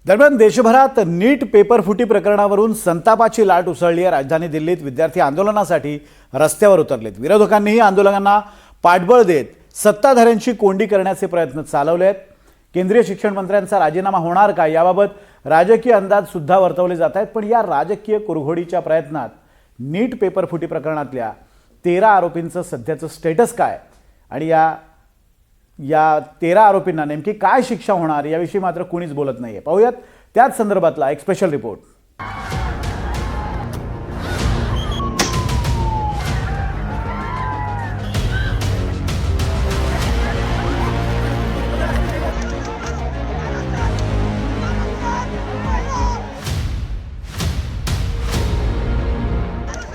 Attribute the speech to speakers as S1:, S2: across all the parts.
S1: दरम्यान देशभरात नीट पेपर फुटी प्रकरणावरून संतापाची लाट उसळली आहे। राजधानी दिल्लीत विद्यार्थी आंदोलनासाठी रस्त्यावर उतरलेत। विरोधकांनीही आंदोलकांना पाठबळ देत सत्ताधाऱ्यांची कोंडी करण्याचे प्रयत्न चालवले आहेत। केंद्रीय शिक्षण मंत्र्यांचा राजीनामा होणार का याबाबत राजकीय अंदाज सुद्धा वर्तवले जात आहेत। पण या राजकीय कुरघोडीच्या प्रयत्नात नीट पेपर फुटी प्रकरणातल्या 13 आरोपींचं सध्याचं स्टेटस काय आणि या 13 आरोपींना नेमकी काय शिक्षा होणार याविषयी मात्र कोणीच बोलत नाहीये। पाहूयात त्याच संदर्भातला एक स्पेशल रिपोर्ट।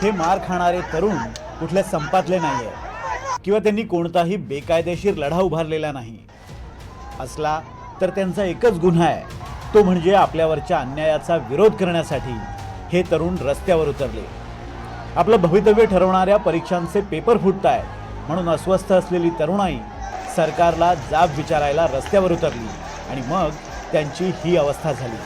S1: हे मार खाणारे तरुण कुठल्या संपातले नाहीये किंवा त्यांनी कोणताही बेकायदेशीर लढा उभारलेला नाही। असला तर त्यांचा एकच गुन्हा आहे, तो म्हणजे आपल्यावरच्या अन्यायाचा विरोध करण्यासाठी हे तरुण रस्त्यावर उतरले। आपलं भवितव्य ठरवणाऱ्या परीक्षांचे पेपर फुटतायत म्हणून अस्वस्थ असलेली तरुणाई सरकारला जाब विचारायला रस्त्यावर उतरली आणि मग त्यांची ही अवस्था झाली।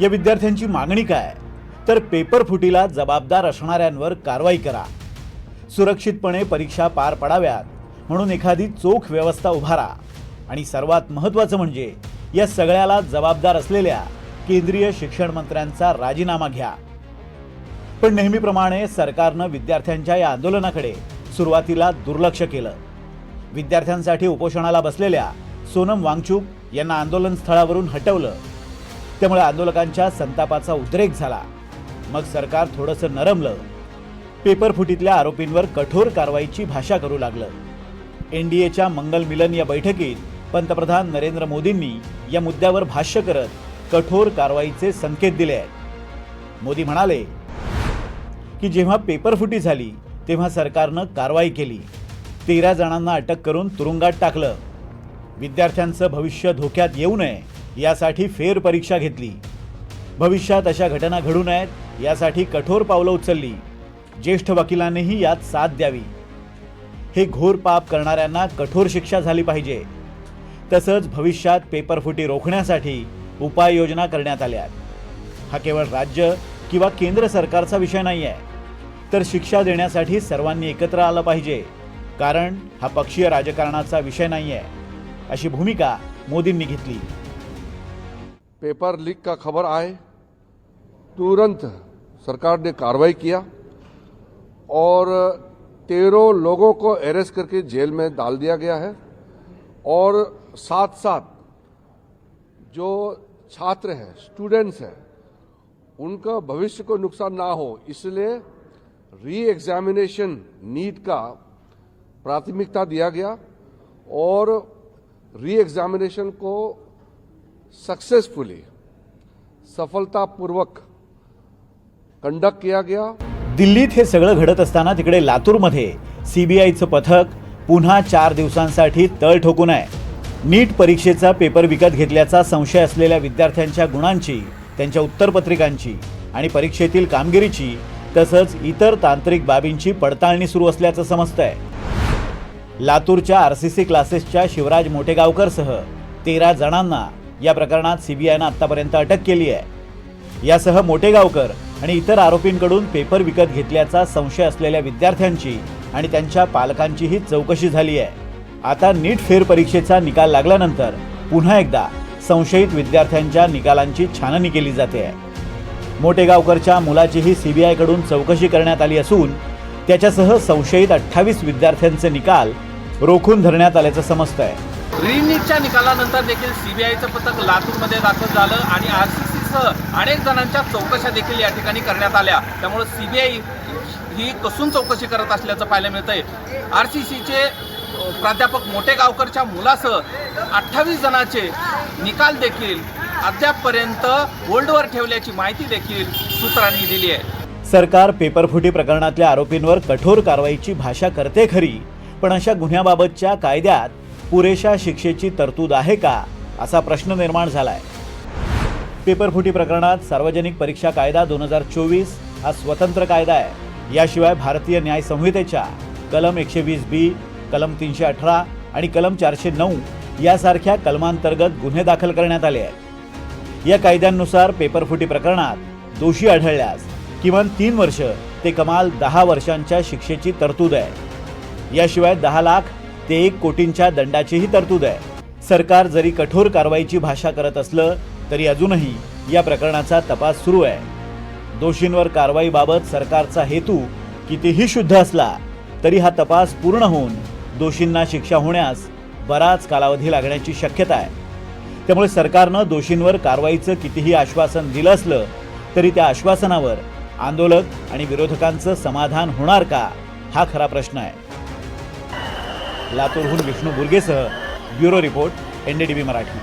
S1: या विद्यार्थ्यांची मागणी काय? तर पेपर फुटीला जबाबदार असणाऱ्यांवर कारवाई करा, सुरक्षितपणे परीक्षा पार पडाव्यात म्हणून एखादी चोख व्यवस्था उभारा आणि सर्वात महत्त्वाचं म्हणजे या सगळ्याला जबाबदार असलेल्या केंद्रीय शिक्षण मंत्र्यांचा राजीनामा घ्या। पण नेहमीप्रमाणे सरकारनं विद्यार्थ्यांच्या या आंदोलनाकडे सुरुवातीला दुर्लक्ष केलं। विद्यार्थ्यांसाठी उपोषणाला बसलेल्या सोनम वांगचुक यांना आंदोलन स्थळावरून हटवलं। त्यामुळे आंदोलकांच्या संतापाचा उद्रेक झाला। मग सरकार थोडंसं नरमलं, पेपर फुटीतल्या आरोपींवर कठोर कारवाईची भाषा करू लागलं। एनडीएच्या मंगल मिलन या बैठकीत पंतप्रधान नरेंद्र मोदींनी या मुद्द्यावर भाष्य करत कठोर कारवाईचे संकेत दिले आहेत। मोदी म्हणाले की जेव्हा पेपर फुटी झाली तेव्हा सरकारनं कारवाई केली, 13 जणांना अटक करून तुरुंगात टाकलं, विद्यार्थ्यांचं भविष्य धोक्यात येऊ नये यासाठी फेर परीक्षा घेतली, भविष्यात अशा घटना घडू नयेत यासाठी कठोर पावलं उचलली, ज्येष्ठ वकिलांनीही यात साथ द्यावी, हे घोर पाप करणाऱ्यांना कठोर शिक्षा झाली पाहिजे, तसंच भविष्यात पेपरफुटी रोखण्यासाठी उपाययोजना करण्यात आल्या। हा केवळ राज्य किंवा केंद्र सरकारचा विषय नाही आहे, तर शिक्षा देण्यासाठी सर्वांनी एकत्र आलं पाहिजे, कारण हा पक्षीय राजकारणाचा विषय नाही आहे, अशी भूमिका मोदींनी घेतली।
S2: पेपर लीक का खबर आए तुरंत सरकार ने कार्रवाई किया और 13 लोगों को अरेस्ट करके जेल में डाल दिया गया है और साथ साथ जो छात्र हैं, स्टूडेंट्स हैं, उनका भविष्य को नुकसान ना हो इसलिए री एग्जामिनेशन नीट का प्राथमिकता दिया गया और री एग्जामिनेशन को सक्सेसफुली सफलतापूर्वक कंडक्ट किया गया।
S1: दिल्लीत हे सगळं घडत असताना तिकडे लातूरमध्ये सीबीआयचं पथक पुन्हा 4 दिवसांसाठी तळ ठोकून आहे। नीट परीक्षेचा पेपर विकत घेतल्याचा संशय असलेल्या विद्यार्थ्यांच्या गुणांची, त्यांच्या उत्तरपत्रिकांची आणि परीक्षेतील कामगिरीची तसंच इतर तांत्रिक बाबींची पडताळणी सुरू असल्याचं समजतंय। लातूरच्या आरसीसी क्लासेसच्या शिवराज मोटेगावकरसह 13 जणांना या प्रकरणात सीबीआयनं आतापर्यंत अटक केली आहे। यासह मोटेगावकर आणि इतर आरोपींकडून पेपर विकत घेतल्याचा संशय असलेल्या विद्यार्थ्यांची आणि त्यांच्या पालकांचीही चौकशी झाली आहे। आता नीट फेरपरीक्षेचा निकाल लागल्यानंतर पुन्हा एकदा संशयित विद्यार्थ्यांच्या निकालांची छाननी केली जाते आहे। मोटेगावकरच्या मुलाचीही सीबीआयकडून चौकशी करण्यात आली असून त्याच्यासह संशयित 28 विद्यार्थ्यांचे निकाल रोखून धरण्यात आल्याचं समजतंय।
S3: रीनीटच्या निकालानंतर देखील सीबीआयचं पथक लातूरमध्ये दाखल झालं आणि आरसीसीसह अनेक जणांच्या चौकशा देखील या ठिकाणी करण्यात आल्या। त्यामुळे सीबीआय ही कसून चौकशी करत असल्याचं पाहायला मिळतंय। आरसीसीचे प्राध्यापक मोटेगावकरच्या मुलासह 28 जणांचे निकाल देखील अद्यापपर्यंत होल्डवर ठेवल्याची माहिती देखील सूत्रांनी दिली आहे।
S1: सरकार पेपरफुटी प्रकरणातल्या आरोपींवर कठोर कारवाईची भाषा करते खरी, पण अशा गुन्ह्याबाबतच्या कायद्यात पुरेशा शिक्षेची तरतूद आहे का असा प्रश्न निर्माण झालाय। पेपरफुटी प्रकरणात सार्वजनिक परीक्षा कायदा 2024 हा स्वतंत्र कायदा आहे। याशिवाय भारतीय न्याय संहितेच्या कलम 120B, कलम 318 आणि कलम 409 यासारख्या कलमांतर्गत गुन्हे दाखल करण्यात आले आहेत। या कायद्यांनुसार पेपरफुटी प्रकरणात दोषी आढळल्यास किमान 3 वर्ष ते कमाल 10 वर्षांच्या शिक्षेची तरतूद आहे। याशिवाय 10 लाख ते 1 कोटींच्या दंडाचीही तरतूद आहे। सरकार जरी कठोर कारवाईची भाषा करत असलं तरी अजूनही या प्रकरणाचा तपास सुरू आहे। दोषींवर कारवाईबाबत सरकारचा हेतू कितीही शुद्ध असला तरी हा तपास पूर्ण होऊन दोषींना शिक्षा होण्यास बराच कालावधी लागण्याची शक्यता आहे। त्यामुळे सरकारनं दोषींवर कारवाईचं कितीही आश्वासन दिलं असलं तरी त्या आश्वासनावर आंदोलक आणि विरोधकांचं समाधान होणार का, हा खरा प्रश्न आहे। लातूरहून विष्णू बुर्गेसह ब्युरो रिपोर्ट, NDTV मराठी।